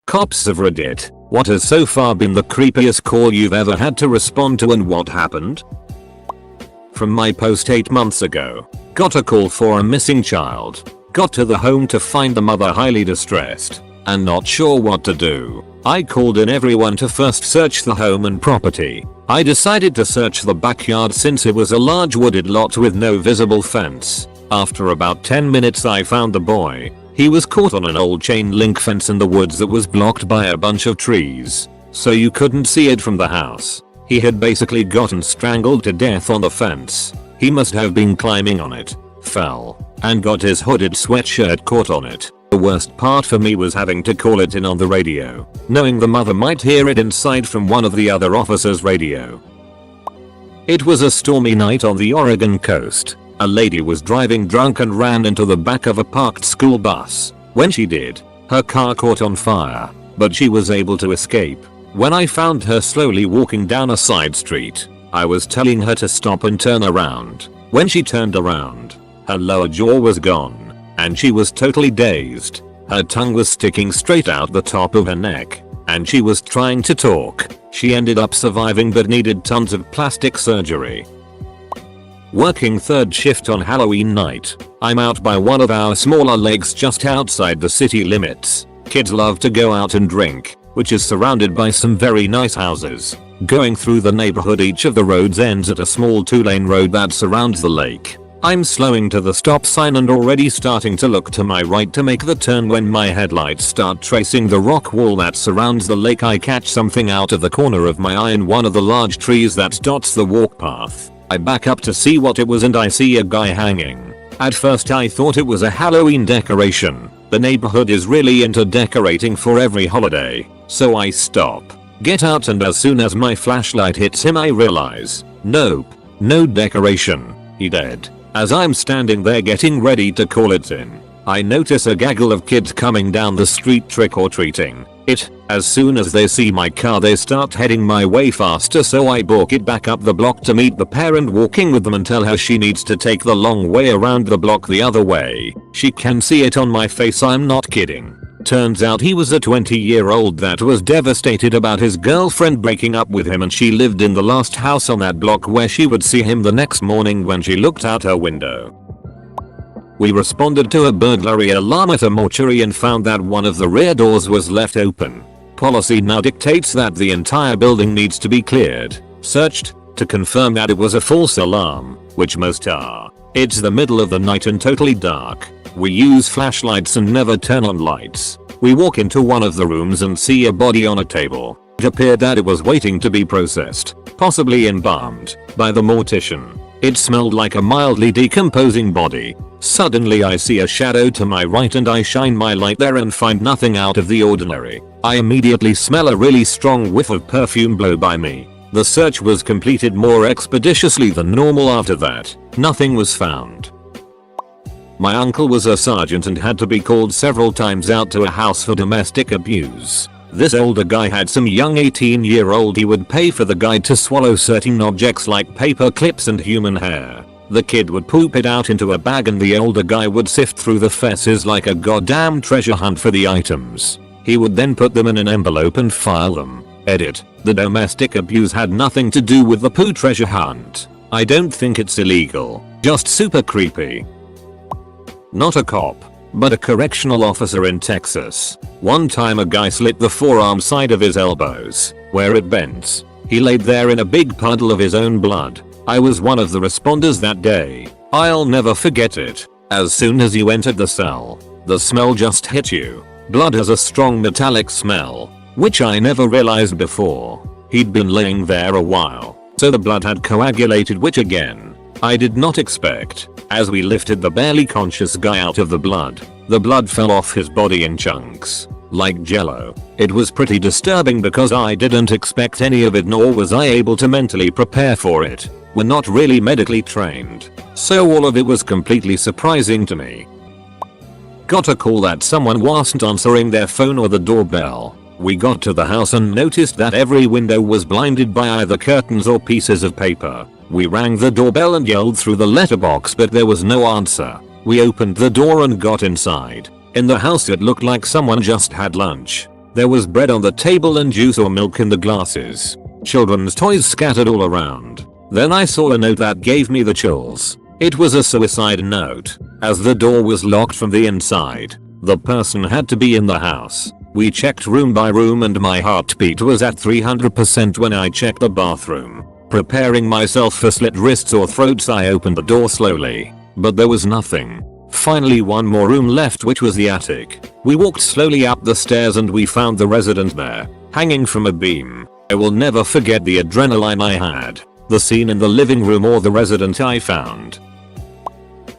Cops of Reddit, what has so far been the creepiest call you've ever had to respond to and what happened? From my post 8 months ago. Got a call for a missing child. Got to the home to find the mother highly distressed and not sure what to do. I called in everyone to first search the home and property. I decided to search the backyard since it was a large wooded lot with no visible fence. After about 10 minutes I found the boy. He was caught on an old chain link fence in the woods that was blocked by a bunch of trees, so you couldn't see it from the house. He had basically gotten strangled to death on the fence. He must have been climbing on it, fell, and got his hooded sweatshirt caught on it. The worst part for me was having to call it in on the radio, knowing the mother might hear it inside from one of the other officers' radio. It was a stormy night on the Oregon coast. A lady was driving drunk and ran into the back of a parked school bus. When she did, her car caught on fire, but she was able to escape. When I found her slowly walking down a side street, I was telling her to stop and turn around. When she turned around, her lower jaw was gone, and she was totally dazed. Her tongue was sticking straight out the top of her neck, and she was trying to talk. She ended up surviving but needed tons of plastic surgery. Working third shift on Halloween night, I'm out by one of our smaller lakes just outside the city limits. Kids love to go out and drink, which is surrounded by some very nice houses. Going through the neighborhood, each of the roads ends at a small 2-lane road that surrounds the lake. I'm slowing to the stop sign and already starting to look to my right to make the turn when my headlights start tracing the rock wall that surrounds the lake. I catch something out of the corner of my eye in one of the large trees that dots the walk path. I back up to see what it was and I see a guy hanging. At first I thought it was a Halloween decoration. The neighborhood is really into decorating for every holiday. So I stop, get out, and as soon as my flashlight hits him I realize, nope, no decoration, he dead. As I'm standing there getting ready to call it in, I notice a gaggle of kids coming down the street trick-or-treating. As soon as they see my car they start heading my way faster, so I book it back up the block to meet the parent walking with them and tell her she needs to take the long way around the block the other way. She can see it on my face, I'm not kidding. Turns out he was a 20-year-old that was devastated about his girlfriend breaking up with him, and she lived in the last house on that block where she would see him the next morning when she looked out her window. We responded to a burglary alarm at a mortuary and found that one of the rear doors was left open. Policy now dictates that the entire building needs to be cleared, searched, to confirm that it was a false alarm, which most are. It's the middle of the night and totally dark. We use flashlights and never turn on lights. We walk into one of the rooms and see a body on a table. It appeared that it was waiting to be processed, possibly embalmed, by the mortician. It smelled like a mildly decomposing body. Suddenly I see a shadow to my right and I shine my light there and find nothing out of the ordinary. I immediately smell a really strong whiff of perfume blow by me. The search was completed more expeditiously than normal after that. Nothing was found. My uncle was a sergeant and had to be called several times out to a house for domestic abuse. This older guy had some young 18-year-old. He would pay for the guy to swallow certain objects like paper clips and human hair. The kid would poop it out into a bag and the older guy would sift through the feces like a goddamn treasure hunt for the items. He would then put them in an envelope and file them. Edit. The domestic abuse had nothing to do with the poo treasure hunt. I don't think it's illegal. Just super creepy. Not a cop, but a correctional officer in Texas. One time a guy slit the forearm side of his elbows, where it bends. He laid there in a big puddle of his own blood. I was one of the responders that day. I'll never forget it. As soon as you entered the cell, the smell just hit you. Blood has a strong metallic smell, which I never realized before. He'd been laying there a while, so the blood had coagulated, which again, I did not expect. As we lifted the barely conscious guy out of the blood fell off his body in chunks, like jello. It was pretty disturbing because I didn't expect any of it, nor was I able to mentally prepare for it. We're not really medically trained, so all of it was completely surprising to me. Got a call that someone wasn't answering their phone or the doorbell. We got to the house and noticed that every window was blinded by either curtains or pieces of paper. We rang the doorbell and yelled through the letterbox, but there was no answer. We opened the door and got inside. In the house it looked like someone just had lunch. There was bread on the table and juice or milk in the glasses. Children's toys scattered all around. Then I saw a note that gave me the chills. It was a suicide note, as the door was locked from the inside. The person had to be in the house. We checked room by room and my heartbeat was at 300% when I checked the bathroom. Preparing myself for slit wrists or throats, I opened the door slowly, but there was nothing. Finally, one more room left, which was the attic. We walked slowly up the stairs and we found the resident there, hanging from a beam. I will never forget the adrenaline I had. The scene in the living room or the resident I found.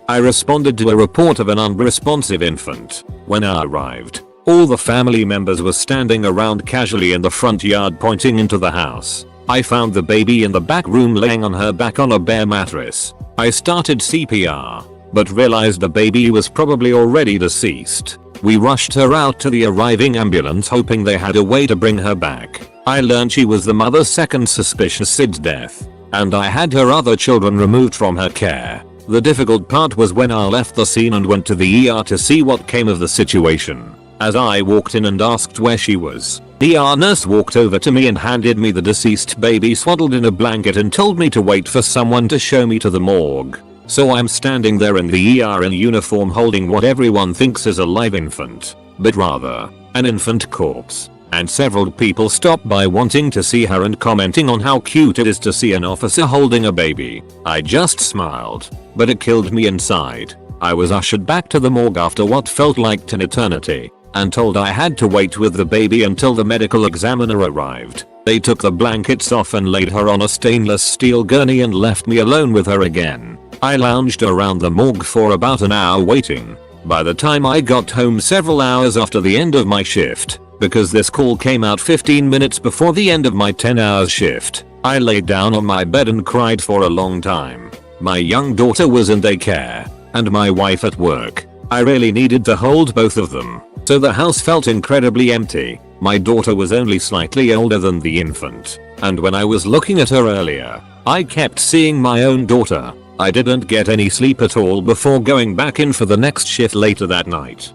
I responded to a report of an unresponsive infant. When I arrived, all the family members were standing around casually in the front yard pointing into the house. I found the baby in the back room laying on her back on a bare mattress. I started CPR, but realized the baby was probably already deceased. We rushed her out to the arriving ambulance hoping they had a way to bring her back. I learned she was the mother's second suspicious SIDS death, and I had her other children removed from her care. The difficult part was when I left the scene and went to the ER to see what came of the situation. As I walked in and asked where she was, the ER nurse walked over to me and handed me the deceased baby swaddled in a blanket and told me to wait for someone to show me to the morgue. So I'm standing there in the ER in uniform holding what everyone thinks is a live infant, but rather, an infant corpse. And several people stopped by wanting to see her and commenting on how cute it is to see an officer holding a baby. I just smiled, but it killed me inside. I was ushered back to the morgue after what felt like an eternity, and told I had to wait with the baby until the medical examiner arrived. They took the blankets off and laid her on a stainless steel gurney and left me alone with her again. I lounged around the morgue for about an hour waiting. By the time I got home several hours after the end of my shift, because this call came out 15 minutes before the end of my 10-hour shift, I laid down on my bed and cried for a long time. My young daughter was in daycare, and my wife at work. I really needed to hold both of them, so the house felt incredibly empty. My daughter was only slightly older than the infant, and when I was looking at her earlier, I kept seeing my own daughter. I didn't get any sleep at all before going back in for the next shift later that night.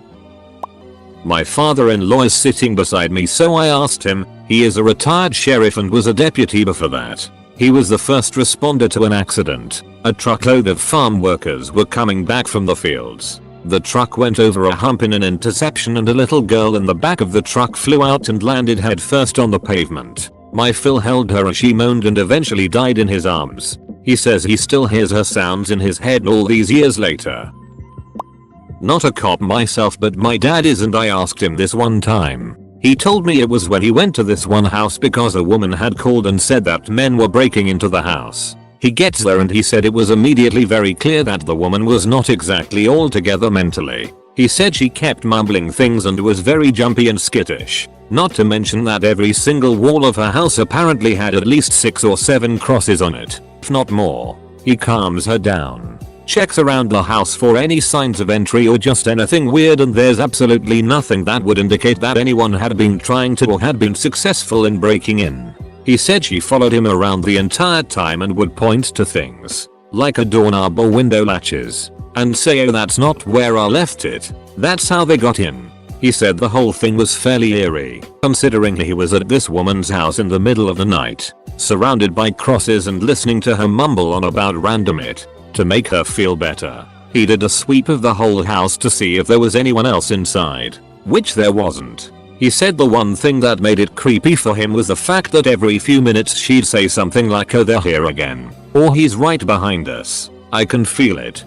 My father-in-law is sitting beside me, so I asked him. He is a retired sheriff and was a deputy before that. He was the first responder to an accident. A truckload of farm workers were coming back from the fields. The truck went over a hump in an intersection and a little girl in the back of the truck flew out and landed headfirst on the pavement. My Phil held her as she moaned and eventually died in his arms. He says he still hears her sounds in his head all these years later. Not a cop myself, but my dad is, and I asked him this one time. He told me it was when he went to this one house because a woman had called and said that men were breaking into the house. He gets there and he said it was immediately very clear that the woman was not exactly all together mentally. He said she kept mumbling things and was very jumpy and skittish. Not to mention that every single wall of her house apparently had at least 6 or 7 crosses on it, if not more. He calms her down, checks around the house for any signs of entry or just anything weird, and there's absolutely nothing that would indicate that anyone had been trying to or had been successful in breaking in. He said she followed him around the entire time and would point to things, like a doorknob or window latches, and say, "Oh, that's not where I left it. That's how they got in." He said the whole thing was fairly eerie, considering he was at this woman's house in the middle of the night, surrounded by crosses and listening to her mumble on about random it. To make her feel better, he did a sweep of the whole house to see if there was anyone else inside, which there wasn't. He said the one thing that made it creepy for him was the fact that every few minutes she'd say something like, "Oh, they're here again," or "He's right behind us. I can feel it."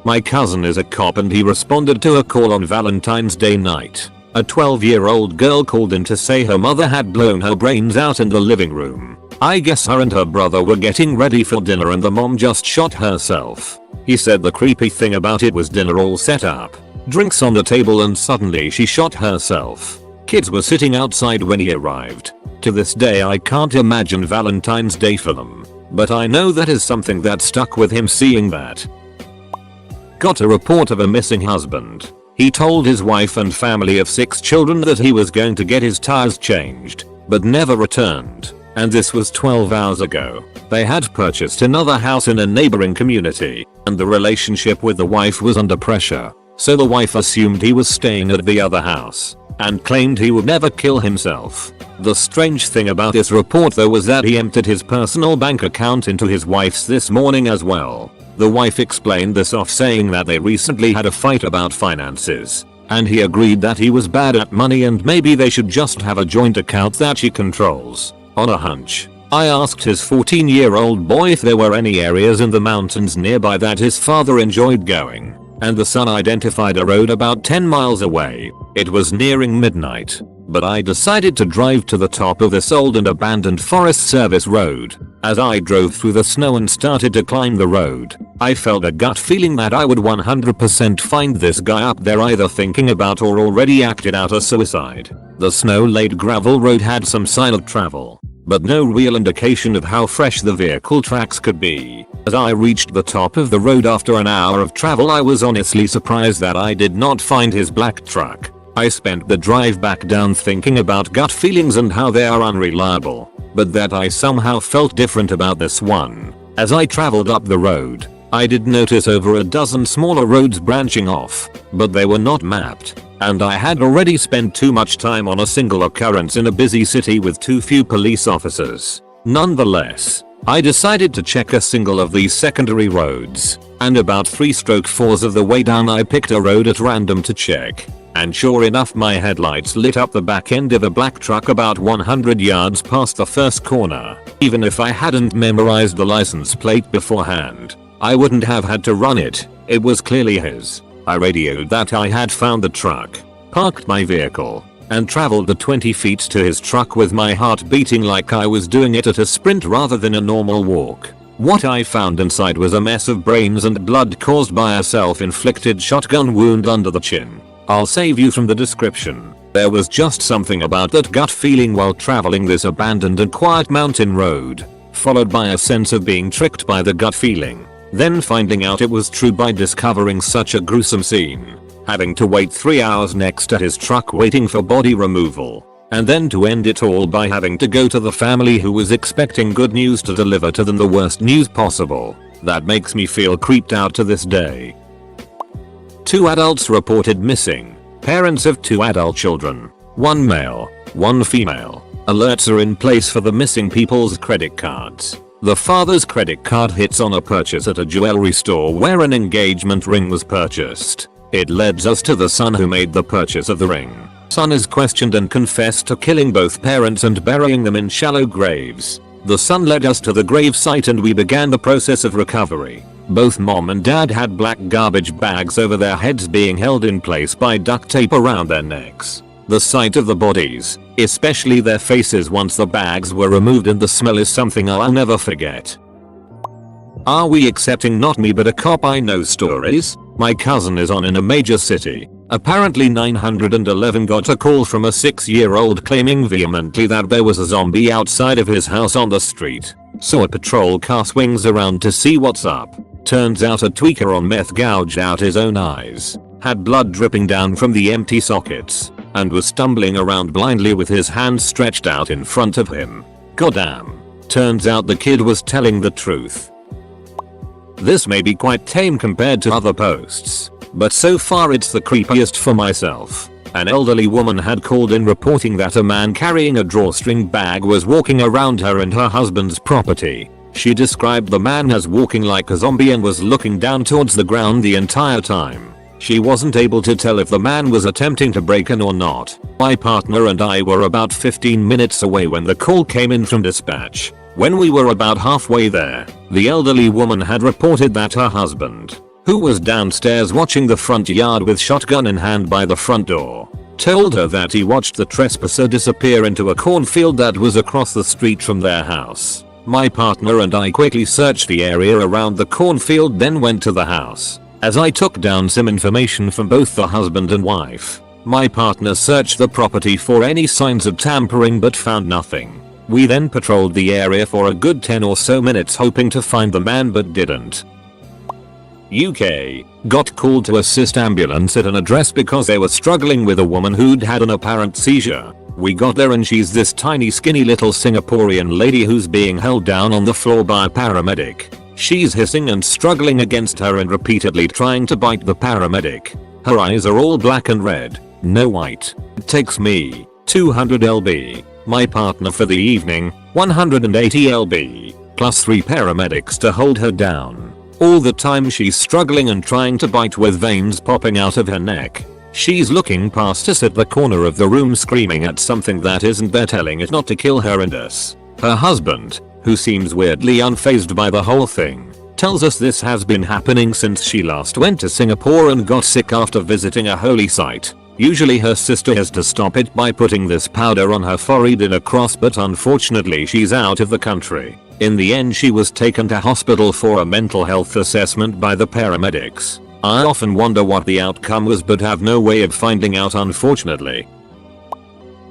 My cousin is a cop and he responded to a call on Valentine's Day night. A 12-year-old girl called in to say her mother had blown her brains out in the living room. I guess her and her brother were getting ready for dinner and the mom just shot herself. He said the creepy thing about it was dinner all set up, drinks on the table, and suddenly she shot herself. Kids were sitting outside when he arrived. To this day I can't imagine Valentine's Day for them, but I know that is something that stuck with him seeing that. Got a report of a missing husband. He told his wife and family of 6 children that he was going to get his tires changed, but never returned. And this was 12 hours ago. They had purchased another house in a neighboring community, and the relationship with the wife was under pressure, so the wife assumed he was staying at the other house. and claimed he would never kill himself. The strange thing about this report though was that he emptied his personal bank account into his wife's this morning as well. The wife explained this off saying that they recently had a fight about finances, and he agreed that he was bad at money and maybe they should just have a joint account that she controls. On a hunch, I asked his 14-year-old boy if there were any areas in the mountains nearby that his father enjoyed going, and the son identified a road about 10 miles away. It was nearing midnight, but I decided to drive to the top of this old and abandoned Forest Service road. As I drove through the snow and started to climb the road, I felt a gut feeling that I would 100% find this guy up there either thinking about or already acted out a suicide. The snow-laid gravel road had some sign of travel, but no real indication of how fresh the vehicle tracks could be. As I reached the top of the road after an hour of travel, I was honestly surprised that I did not find his black truck. I spent the drive back down thinking about gut feelings and how they are unreliable, but that I somehow felt different about this one. As I traveled up the road, I did notice over a dozen smaller roads branching off, but they were not mapped, and I had already spent too much time on a single occurrence in a busy city with too few police officers. Nonetheless, I decided to check a single of these secondary roads, and about 3/4 of the way down I picked a road at random to check. And sure enough, my headlights lit up the back end of a black truck about 100 yards past the first corner. Even if I hadn't memorized the license plate beforehand, I wouldn't have had to run it. It was clearly his. I radioed that I had found the truck, parked my vehicle, and traveled the 20 feet to his truck with my heart beating like I was doing it at a sprint rather than a normal walk. What I found inside was a mess of brains and blood caused by a self-inflicted shotgun wound under the chin. I'll save you from the description. There was just something about that gut feeling while traveling this abandoned and quiet mountain road, followed by a sense of being tricked by the gut feeling, then finding out it was true by discovering such a gruesome scene, having to wait 3 hours next to his truck waiting for body removal, and then to end it all by having to go to the family who was expecting good news to deliver to them the worst news possible. That makes me feel creeped out to this day. 2 adults reported missing. Parents of 2 adult children, 1 male, 1 female. Alerts are in place for the missing people's credit cards. The father's credit card hits on a purchase at a jewelry store where an engagement ring was purchased. It leads us to the son who made the purchase of the ring. Son is questioned and confessed to killing both parents and burying them in shallow graves. The son led us to the grave site and we began the process of recovery. Both mom and dad had black garbage bags over their heads being held in place by duct tape around their necks. The sight of the bodies, especially their faces once the bags were removed, and the smell is something I'll never forget. Are we accepting not me but a cop I know stories? My cousin is on in a major city. Apparently 911 got a call from a 6-year-old claiming vehemently that there was a zombie outside of his house on the street. So a patrol car swings around to see what's up. Turns out a tweaker on meth gouged out his own eyes, had blood dripping down from the empty sockets, and was stumbling around blindly with his hands stretched out in front of him. Goddamn. Turns out the kid was telling the truth. This may be quite tame compared to other posts, but so far it's the creepiest for myself. An elderly woman had called in reporting that a man carrying a drawstring bag was walking around her and her husband's property. She described the man as walking like a zombie and was looking down towards the ground the entire time. She wasn't able to tell if the man was attempting to break in or not. My partner and I were about 15 minutes away when the call came in from dispatch. When we were about halfway there, the elderly woman had reported that her husband, who was downstairs watching the front yard with shotgun in hand by the front door, told her that he watched the trespasser disappear into a cornfield that was across the street from their house. My partner and I quickly searched the area around the cornfield, then went to the house. As I took down some information from both the husband and wife, my partner searched the property for any signs of tampering but found nothing. We then patrolled the area for a good 10 or so minutes hoping to find the man but didn't. UK. Got called to assist ambulance at an address because they were struggling with a woman who'd had an apparent seizure. We got there and she's this tiny skinny little Singaporean lady who's being held down on the floor by a paramedic. She's hissing and struggling against her and repeatedly trying to bite the paramedic. Her eyes are all black and red, no white. It takes me 200 lb, my partner for the evening, 180 lb, plus 3 paramedics to hold her down. All the time she's struggling and trying to bite with veins popping out of her neck. She's looking past us at the corner of the room screaming at something that isn't there, telling it not to kill her and us. Her husband, who seems weirdly unfazed by the whole thing, tells us this has been happening since she last went to Singapore and got sick after visiting a holy site. Usually her sister has to stop it by putting this powder on her forehead in a cross, but unfortunately she's out of the country. In the end she was taken to hospital for a mental health assessment by the paramedics. I often wonder what the outcome was but have no way of finding out, unfortunately.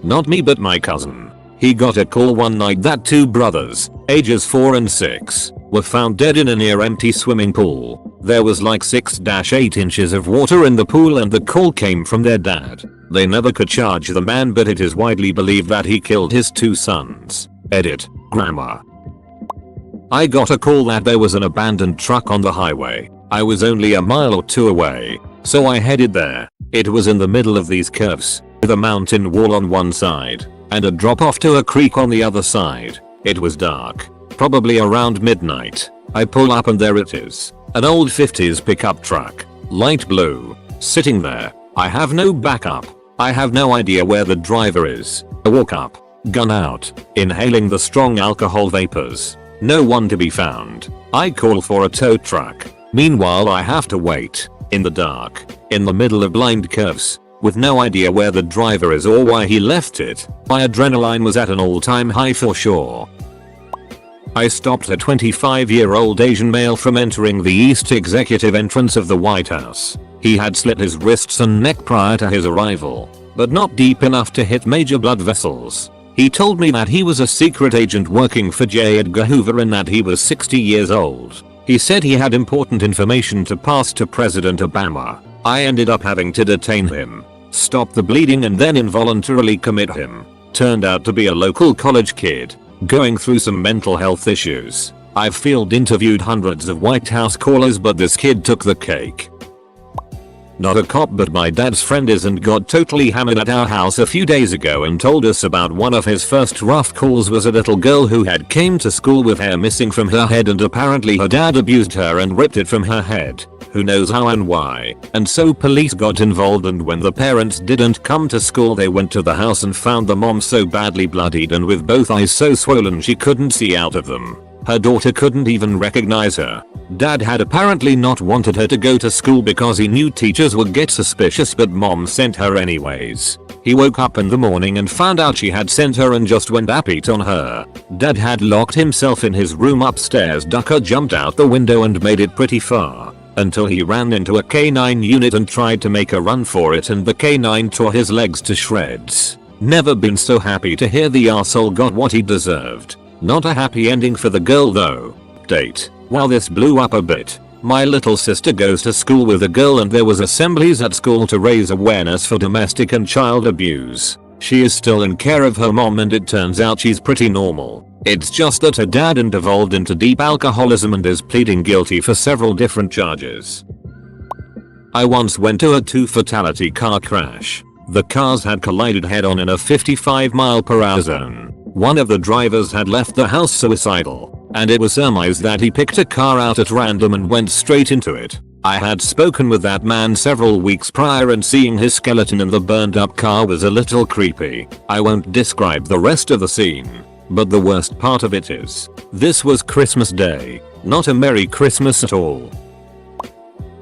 Not me but my cousin. He got a call one night that 2 brothers, ages 4 and 6, were found dead in a near empty swimming pool. There was like 6-8 inches of water in the pool and the call came from their dad. They never could charge the man, but it is widely believed that he killed his 2 sons. Edit. Grammar. I got a call that there was an abandoned truck on the highway. I was only a mile or 2 away, so I headed there. It was in the middle of these curves, with a mountain wall on one side, and a drop off to a creek on the other side. It was dark, probably around midnight. I pull up and there it is. An old 50s pickup truck, light blue, sitting there. I have no backup. I have no idea where the driver is. I walk up, gun out, inhaling the strong alcohol vapors. No one to be found. I call for a tow truck. Meanwhile I have to wait, in the dark, in the middle of blind curves, with no idea where the driver is or why he left it. My adrenaline was at an all-time high for sure. I stopped a 25-year-old Asian male from entering the East Executive entrance of the White House. He had slit his wrists and neck prior to his arrival, but not deep enough to hit major blood vessels. He told me that he was a secret agent working for J. Edgar Hoover and that he was 60 years old. He said he had important information to pass to President Obama. I ended up having to detain him, stop the bleeding and then involuntarily commit him. Turned out to be a local college kid, going through some mental health issues. I've field interviewed hundreds of White House callers but this kid took the cake. Not a cop but my dad's friend is and got totally hammered at our house a few days ago and told us about one of his first rough calls was a little girl who had came to school with hair missing from her head and apparently her dad abused her and ripped it from her head. Who knows how and why, and so police got involved and when the parents didn't come to school they went to the house and found the mom so badly bloodied and with both eyes so swollen she couldn't see out of them. Her daughter couldn't even recognize her. Dad had apparently not wanted her to go to school because he knew teachers would get suspicious but mom sent her anyways. He woke up in the morning and found out she had sent her and just went apit on her. Dad had locked himself in his room upstairs. Ducker jumped out the window and made it pretty far, until he ran into a K9 unit and tried to make a run for it and the K9 tore his legs to shreds. Never been so happy to hear the arsehole got what he deserved. Not a happy ending for the girl though. Update. While this blew up a bit, my little sister goes to school with a girl and there was assemblies at school to raise awareness for domestic and child abuse. She is still in care of her mom and it turns out she's pretty normal. It's just that her dad devolved into deep alcoholism and is pleading guilty for several different charges. I once went to a 2-fatality car crash. The cars had collided head-on in a 55-mile-per-hour zone. One of the drivers had left the house suicidal, and it was surmised that he picked a car out at random and went straight into it. I had spoken with that man several weeks prior and seeing his skeleton in the burned up car was a little creepy. I won't describe the rest of the scene, but the worst part of it is, this was Christmas Day, not a Merry Christmas at all.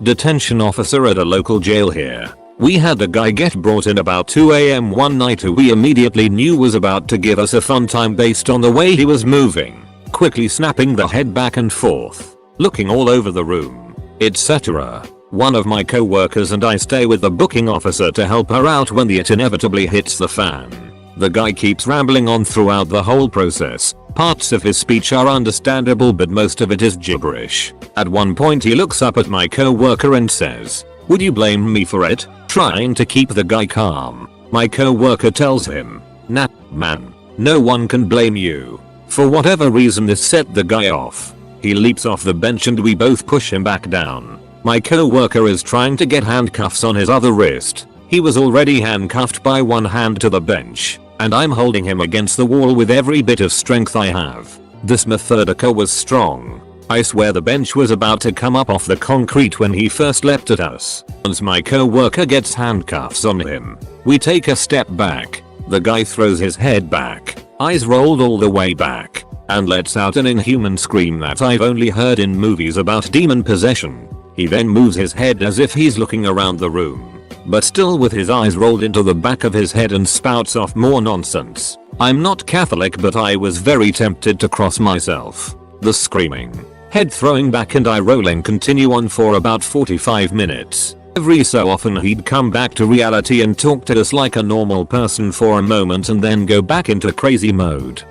Detention officer at a local jail here. We had a guy get brought in about 2 AM one night who we immediately knew was about to give us a fun time based on the way he was moving, quickly snapping the head back and forth, looking all over the room, etc. One of my co-workers and I stay with the booking officer to help her out when it inevitably hits the fan. The guy keeps rambling on throughout the whole process. Parts of his speech are understandable but most of it is gibberish. At one point he looks up at my co-worker and says, "Would you blame me for it?" Trying to keep the guy calm. My co-worker tells him, "Nah, man. No one can blame you." For whatever reason this set the guy off. He leaps off the bench and we both push him back down. My co-worker is trying to get handcuffs on his other wrist. He was already handcuffed by one hand to the bench, and I'm holding him against the wall with every bit of strength I have. This methodica was strong. I swear the bench was about to come up off the concrete when he first leapt at us. Once my co-worker gets handcuffs on him, we take a step back. The guy throws his head back, eyes rolled all the way back, and lets out an inhuman scream that I've only heard in movies about demon possession. He then moves his head as if he's looking around the room, but still with his eyes rolled into the back of his head, and spouts off more nonsense. I'm not Catholic, but I was very tempted to cross myself. The screaming, head throwing back and eye rolling continue on for about 45 minutes. Every so often he'd come back to reality and talk to us like a normal person for a moment and then go back into crazy mode.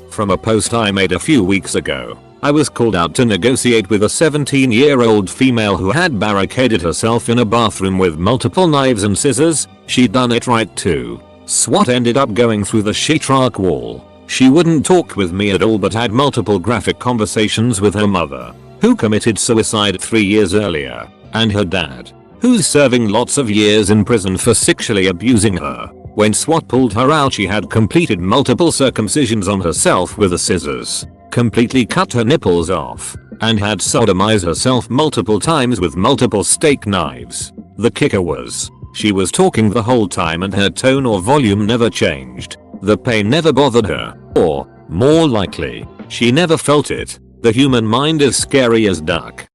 From a post I made a few weeks ago, I was called out to negotiate with a 17-year-old female who had barricaded herself in a bathroom with multiple knives and scissors. She'd done it right too. SWAT ended up going through the sheetrock wall. She wouldn't talk with me at all, but had multiple graphic conversations with her mother, who committed suicide 3 years earlier, and her dad, who's serving lots of years in prison for sexually abusing her. When SWAT pulled her out, she had completed multiple circumcisions on herself with the scissors, completely cut her nipples off, and had sodomized herself multiple times with multiple steak knives. The kicker was, she was talking the whole time and her tone or volume never changed. The pain never bothered her, or, more likely, she never felt it. The human mind is scary as duck.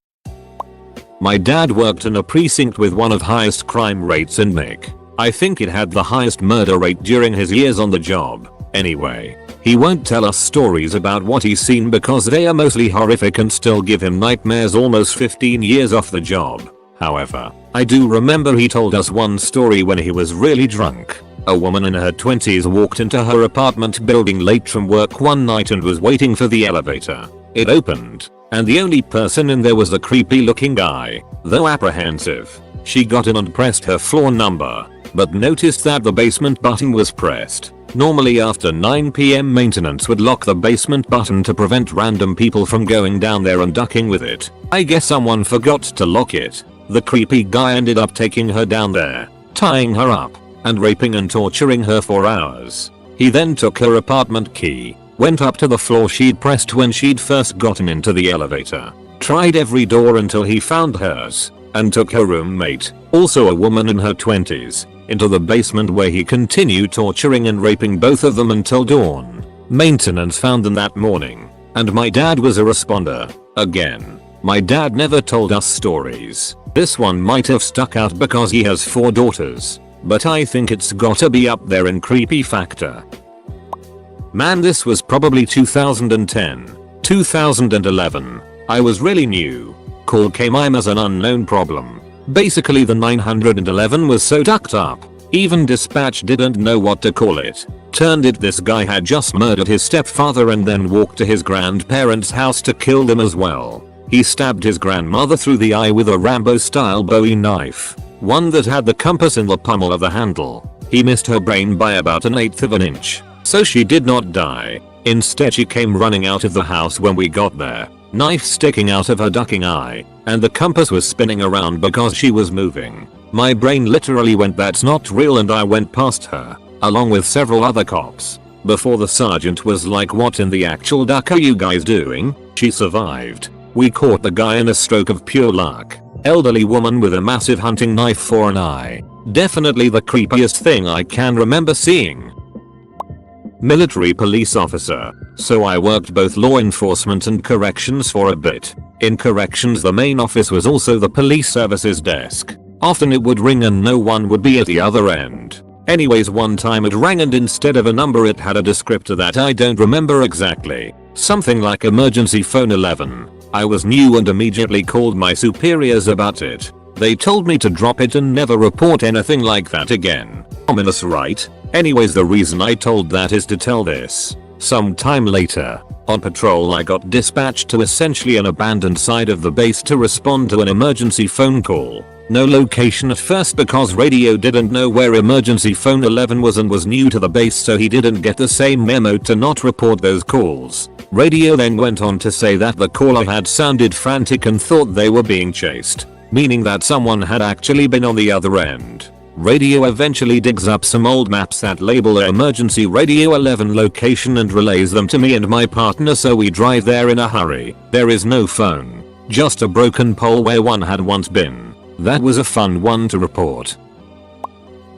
My dad worked in a precinct with one of highest crime rates in Mick. I think it had the highest murder rate during his years on the job. Anyway, he won't tell us stories about what he's seen because they are mostly horrific and still give him nightmares almost 15 years off the job. However, I do remember he told us one story when he was really drunk. A woman in her 20s walked into her apartment building late from work one night and was waiting for the elevator. It opened, and the only person in there was a creepy looking guy. Though apprehensive, she got in and pressed her floor number, but noticed that the basement button was pressed. Normally after 9 PM maintenance would lock the basement button to prevent random people from going down there and ducking with it. I guess someone forgot to lock it. The creepy guy ended up taking her down there, tying her up, and raping and torturing her for hours. He then took her apartment key, went up to the floor she'd pressed when she'd first gotten into the elevator, tried every door until he found hers, and took her roommate, also a woman in her 20s, into the basement where he continued torturing and raping both of them until dawn. Maintenance found them that morning, and my dad was a responder. Again, my dad never told us stories. This one might have stuck out because he has 4 daughters, but I think it's gotta be up there in creepy factor. Man, this was probably 2010, 2011. I was really new. Call came I'm as an unknown problem. Basically the 911 was so tucked up, even dispatch didn't know what to call it. Turned it this guy had just murdered his stepfather and then walked to his grandparents' house to kill them as well. He stabbed his grandmother through the eye with a Rambo-style Bowie knife, one that had the compass in the pommel of the handle. He missed her brain by about 1/8 of an inch, so she did not die. Instead she came running out of the house when we got there, knife sticking out of her ducking eye, and the compass was spinning around because she was moving. My brain literally went, "That's not real," and I went past her, along with several other cops, before the sergeant was like, "What in the actual duck are you guys doing?" She survived. We caught the guy in a stroke of pure luck. Elderly woman with a massive hunting knife for an eye. Definitely the creepiest thing I can remember seeing. Military police officer. So I worked both law enforcement and corrections for a bit. In corrections the main office was also the police services desk. Often it would ring and no one would be at the other end. Anyways, one time it rang and instead of a number it had a descriptor that I don't remember exactly. Something like emergency phone 11. I was new and immediately called my superiors about it. They told me to drop it and never report anything like that again. Ominous, right? Anyways, the reason I told that is to tell this. Some time later, on patrol I got dispatched to essentially an abandoned side of the base to respond to an emergency phone call. No location at first because radio didn't know where emergency phone 11 was and was new to the base, so he didn't get the same memo to not report those calls. Radio then went on to say that the caller had sounded frantic and thought they were being chased, meaning that someone had actually been on the other end. Radio eventually digs up some old maps that label the emergency radio 11 location and relays them to me and my partner, so we drive there in a hurry. There is no phone, just a broken pole where one had once been. That was a fun one to report.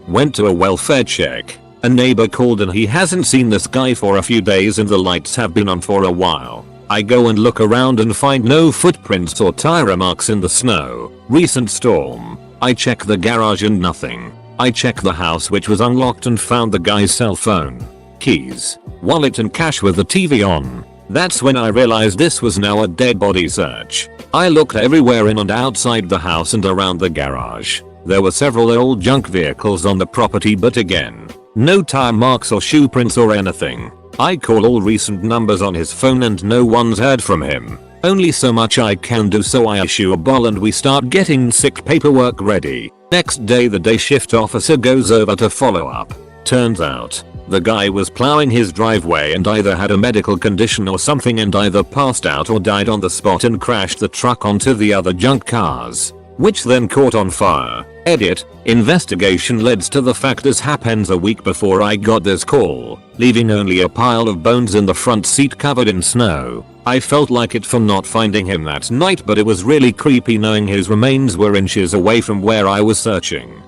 Went to a welfare check. A neighbor called and he hasn't seen this guy for a few days and the lights have been on for a while. I go and look around and find no footprints or tire marks in the snow. Recent storm. I check the garage and nothing. I check the house, which was unlocked, and found the guy's cell phone, keys, wallet and cash with the TV on. That's when I realized this was now a dead body search. I looked everywhere in and outside the house and around the garage. There were several old junk vehicles on the property, but again, no tire marks or shoe prints or anything. I call all recent numbers on his phone and no one's heard from him. Only so much I can do, so I issue a ball and we start getting sick paperwork ready. Next day the day shift officer goes over to follow up. Turns out, the guy was plowing his driveway and either had a medical condition or something and either passed out or died on the spot and crashed the truck onto the other junk cars, which then caught on fire. Edit. Investigation leads to the fact this happens a week before I got this call, leaving only a pile of bones in the front seat covered in snow. I felt like it for not finding him that night, but it was really creepy knowing his remains were inches away from where I was searching.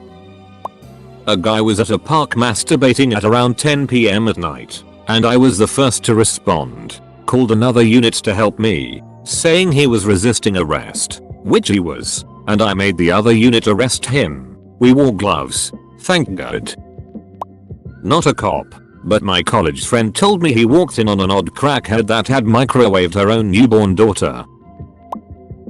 A guy was at a park masturbating at around 10 PM at night, and I was the first to respond. Called another unit to help me, saying he was resisting arrest, which he was, and I made the other unit arrest him. We wore gloves, thank God. Not a cop, but my college friend told me he walked in on an odd crackhead that had microwaved her own newborn daughter.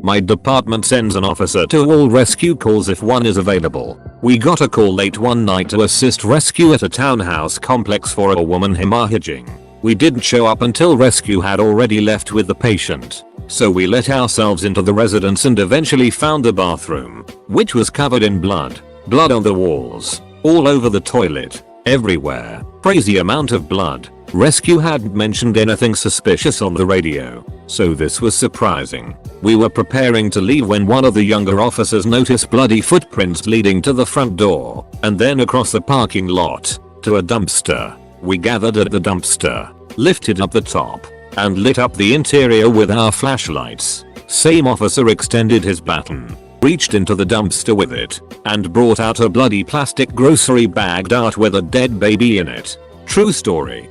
My department sends an officer to all rescue calls if one is available. We got a call late one night to assist rescue at a townhouse complex for a woman hemorrhaging. We didn't show up until rescue had already left with the patient, so we let ourselves into the residence and eventually found the bathroom, which was covered in blood. Blood on the walls, all over the toilet, everywhere. Crazy amount of blood. Rescue hadn't mentioned anything suspicious on the radio, so this was surprising. We were preparing to leave when one of the younger officers noticed bloody footprints leading to the front door, and then across the parking lot, to a dumpster. We gathered at the dumpster, lifted up the top, and lit up the interior with our flashlights. Same officer extended his baton, reached into the dumpster with it, and brought out a bloody plastic grocery bag dart with a dead baby in it. True story.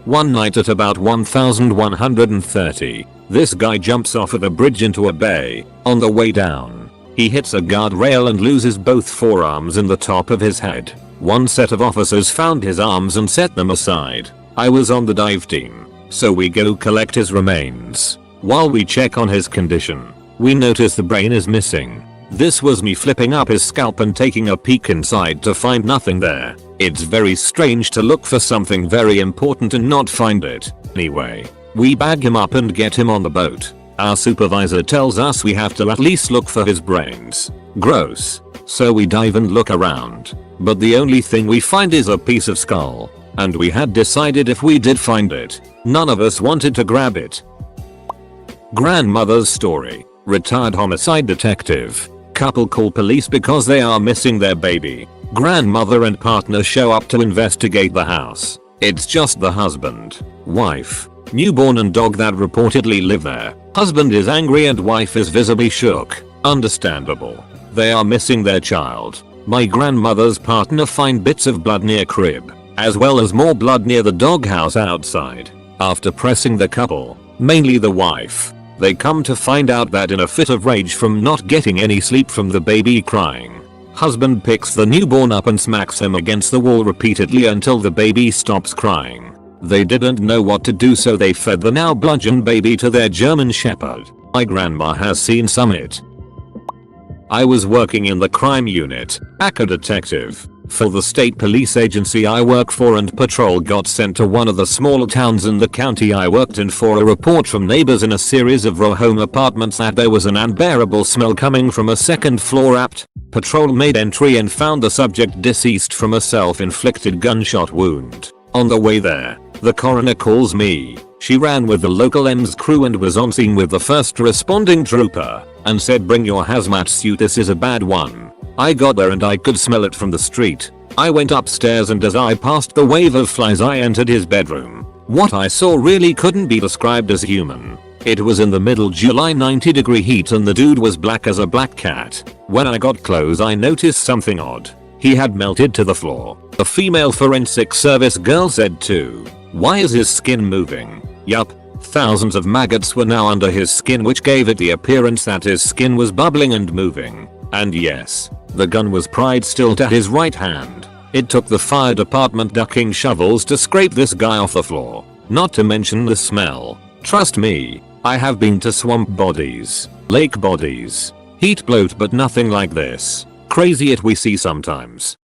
One night at about 1130, this guy jumps off of a bridge into a bay. On the way down, he hits a guardrail and loses both forearms and the top of his head. One set of officers found his arms and set them aside. I was on the dive team, so we go collect his remains. While we check on his condition, we notice the brain is missing. This was me flipping up his scalp and taking a peek inside to find nothing there. It's very strange to look for something very important and not find it. Anyway, we bag him up and get him on the boat. Our supervisor tells us we have to at least look for his brains. Gross. So we dive and look around, but the only thing we find is a piece of skull, and we had decided if we did find it, none of us wanted to grab it. Grandmother's story. Retired homicide detective. Couple call police because they are missing their baby. Grandmother and partner show up to investigate the house. It's just the husband, wife, newborn and dog that reportedly live there. Husband is angry and wife is visibly shook. Understandable. They are missing their child. My grandmother's partner find bits of blood near crib, as well as more blood near the doghouse outside. After pressing the couple, mainly the wife, they come to find out that in a fit of rage from not getting any sleep from the baby crying, husband picks the newborn up and smacks him against the wall repeatedly until the baby stops crying. They didn't know what to do, so they fed the now bludgeoned baby to their German Shepherd. My grandma has seen some it. I was working in the crime unit, ACA detective. For the state police agency I work for, and patrol got sent to one of the smaller towns in the county I worked in for a report from neighbors in a series of row home apartments that there was an unbearable smell coming from a second floor apt. Patrol made entry and found the subject deceased from a self-inflicted gunshot wound. On the way there, the coroner calls me. She ran with the local EMS crew and was on scene with the first responding trooper and said, "Bring your hazmat suit, this is a bad one." I got there and I could smell it from the street. I went upstairs and as I passed the wave of flies I entered his bedroom. What I saw really couldn't be described as human. It was in the middle July 90-degree heat and the dude was black as a black cat. When I got close I noticed something odd. He had melted to the floor. A female forensic service girl said too. "Why is his skin moving?" Yup. Thousands of maggots were now under his skin, which gave it the appearance that his skin was bubbling and moving. And yes, the gun was pried still to his right hand. It took the fire department ducking shovels to scrape this guy off the floor. Not to mention the smell. Trust me, I have been to swamp bodies, lake bodies, heat bloat, but nothing like this. Crazy it we see sometimes.